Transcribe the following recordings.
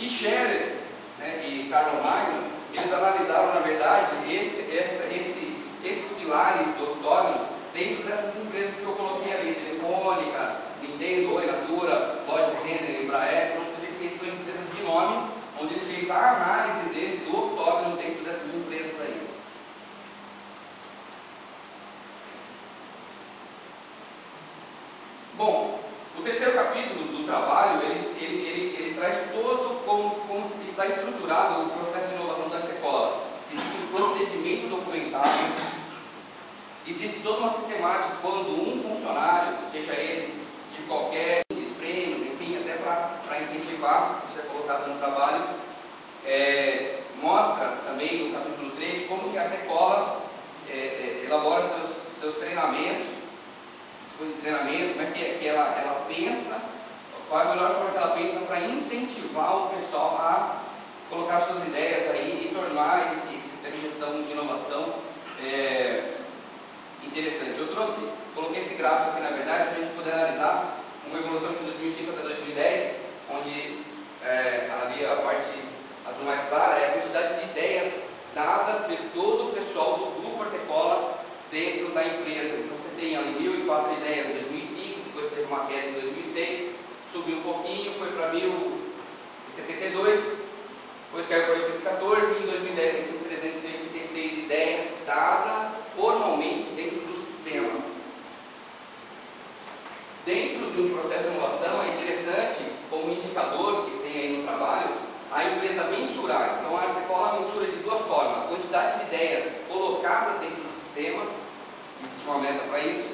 E Scherer, né, e Carlo Magno, eles analisaram, na verdade, esses pilares do octógono dentro dessas empresas que eu coloquei ali: Telefônica, Nintendo, Oi, Natura, Lloyds, Renner, Embraer. Então você vê que são empresas de nome, onde ele fez a análise dele do octógono dentro dessas empresas aí. Bom, o terceiro capítulo do trabalho, ele traz todo como está estruturado o processo de inovação da Artecola. Existe um procedimento documentado, existe toda uma sistemática quando um funcionário, seja ele de qualquer prêmios, enfim, até para incentivar, isso é colocado no trabalho, mostra também no capítulo 3 como que a Artecola elabora seus treinamentos, de treinamento, como é que ela pensa, qual é a melhor forma que ela pensa para incentivar o pessoal a colocar suas ideias aí e tornar esse sistema de gestão de inovação interessante. Eu coloquei esse gráfico aqui, na verdade, para a gente poder analisar uma evolução de 2005 até 2010, onde ali a parte azul mais clara é a quantidade de ideias dada por todo o pessoal do grupo Artecola dentro da empresa. Então você tem ali 1.004 ideias em 2005, depois teve uma queda em 2006, subiu um pouquinho, foi para 1.072, depois caiu para 814 e em 2010 tem 386 ideias dadas formalmente dentro do sistema. Dentro de um processo de inovação é interessante, como indicador que tem aí no trabalho, a empresa mensurar. Então a Artecola mensura de duas formas: a quantidade de ideias colocadas dentro do sistema, existe uma meta para isso,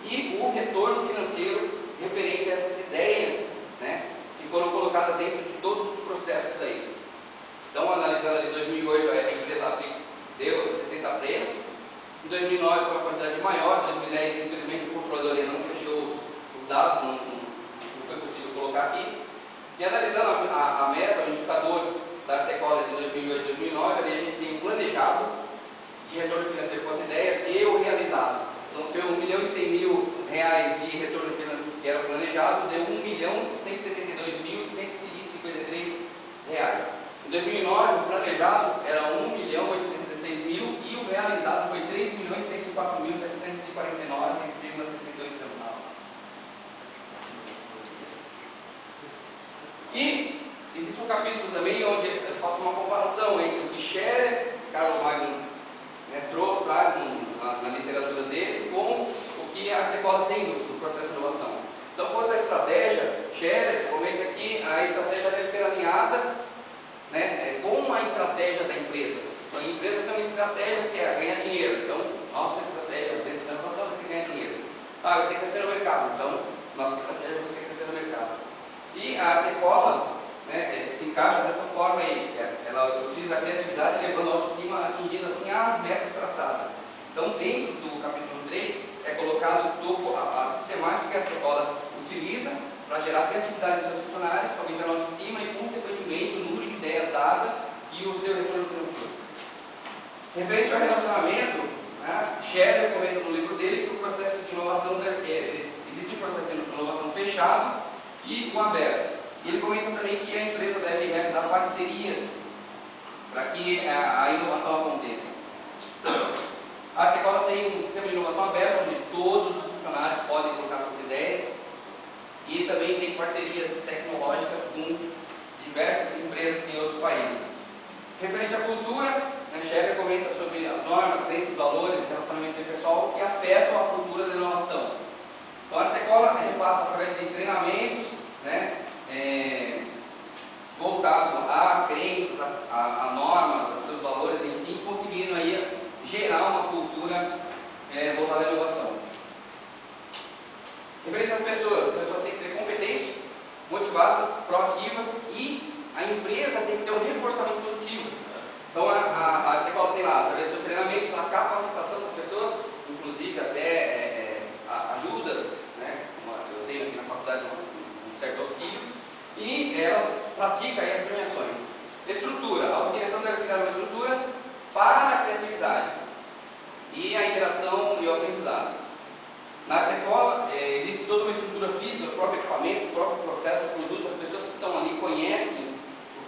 e o retorno financeiro referente a essas ideias, né, que foram colocadas dentro de todos os processos aí. Então, analisando ali 2008, a empresa deu 60 prêmios, em 2009 foi uma quantidade maior, em 2010, infelizmente, a controladoria não fechou os dados, não foi possível colocar aqui. E analisando a meta, o indicador da Artecola de 2008 e 2009, ali a gente tem o planejado de retorno financeiro com as ideias e o realizado. Então, se foi R$1.100.000 de retorno financeiro que era planejado, deu R$1.172.153. Em 2009, o planejado era R$1.816.000 e o realizado foi R$3.104.749,78. E existe um capítulo também onde eu faço uma comparação entre o que Scherer, Carlo Magno, traz na literatura deles com o que a Artecola tem do processo de inovação. Então, quanto à estratégia, Scherer comenta que a estratégia deve ser alinhada, né, com a estratégia da empresa. Então, a empresa tem uma estratégia que é ganhar dinheiro. Então, nossa estratégia dentro da inovação vai ser ganhar dinheiro. Vai ser crescer no mercado. Então, nossa estratégia vai ser crescer no mercado. E a Artecola, né, se encaixa dessa forma aí. Ela utiliza a criatividade levando ao de cima, atingindo assim as metas traçadas. Então, dentro do capítulo 3, é colocado a sistemática que a Artecola utiliza para gerar criatividade dos seus funcionários, aumentando a autoestima e, consequentemente, o número de ideias dadas e o seu retorno financeiro. Referente ao relacionamento, né, Scherer comenta no livro dele que o processo de inovação existe um processo de inovação fechado e um aberto. E ele comenta também que a empresa deve realizar parcerias para que a inovação aconteça. A Artecola tem um sistema de inovação aberto, onde todos os funcionários podem colocar suas ideias, e também tem parcerias tecnológicas com diversas empresas em outros países. Referente à cultura, Scherer comenta sobre as normas, crenças, valores, relacionamento interpessoal que afetam a cultura da inovação. Então a Artecola repassa através de treinamentos, né, voltado a crenças, a normas, aos seus valores, enfim, conseguindo aí gerar uma cultura voltada à inovação. Referente às pessoas, as pessoas têm que ser competentes, motivadas, proativas e a empresa tem que ter um reforçamento positivo. Então a Artecola tem lá, através dos treinamentos, a capacitação das pessoas, inclusive até ajudas, né? Eu tenho aqui na faculdade um certo auxílio, e ela pratica aí as premiações. Estrutura, a organização deve criar uma estrutura para a criatividade e a interação e o aprendizado. Na Artecola existe toda uma estrutura física, o próprio equipamento, o próprio processo, o produto, as pessoas que estão ali conhecem o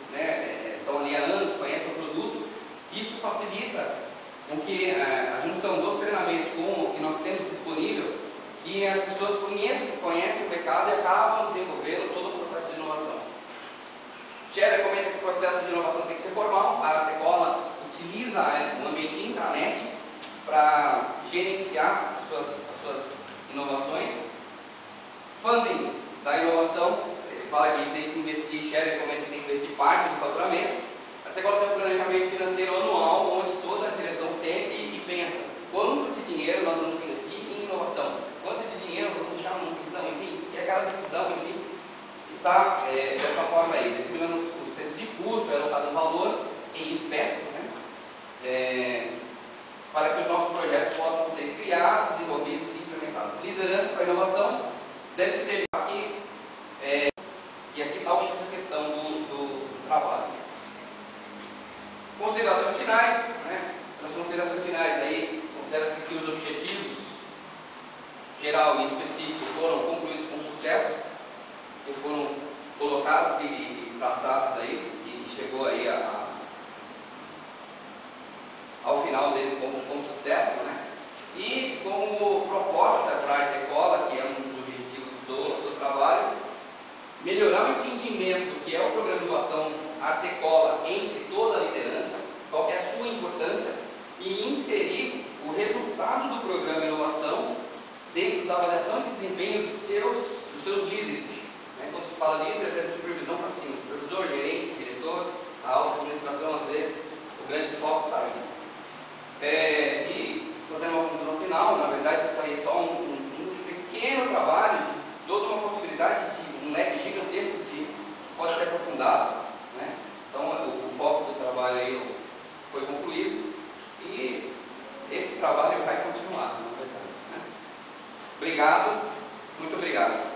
Cher recomenda que o processo de inovação tem que ser formal. A Artecola utiliza um ambiente intranet para gerenciar as suas inovações. Funding da inovação, ele fala que tem que investir, Cher recomenda que tem que investir parte do faturamento. A Artecola tem um planejamento financeiro anual, onde toda a direção sempre pensa quanto de dinheiro nós vamos investir em inovação, quanto de dinheiro nós vamos deixar na manutenção, enfim, que é aquela divisão, enfim, e está dessa forma aí, determinando o centro de custo, é alocado um valor em espécie, né, para que os novos projetos possam ser criados, desenvolvidos e implementados. Liderança para a inovação deve se ter aqui, e aqui está o X da questão do trabalho. Considerações finais, né? Nas considerações finais aí, considera-se que os objetivos geral e específico foram concluídos com sucesso, que foram colocados e traçados aí, e chegou aí ao final dele com sucesso, né? E como proposta para a Artecola, que é um dos objetivos do trabalho, melhorar o entendimento do que é o programa de inovação Artecola entre toda a liderança, qual é a sua importância, e inserir o resultado do programa de inovação dentro da avaliação de desempenho dos seus líderes. Né? Quando se fala líderes, é de supervisão para cima, supervisor, gerente, diretor, a alta administração, às vezes, o grande foco está aí. E fazendo uma conclusão final, na verdade, isso aí é só um pequeno trabalho de toda uma possibilidade de um leque gigantesco que pode ser aprofundado. Né? Então, o foco do trabalho aí foi concluído e esse trabalho vai continuar, na verdade. Né? Obrigado, muito obrigado.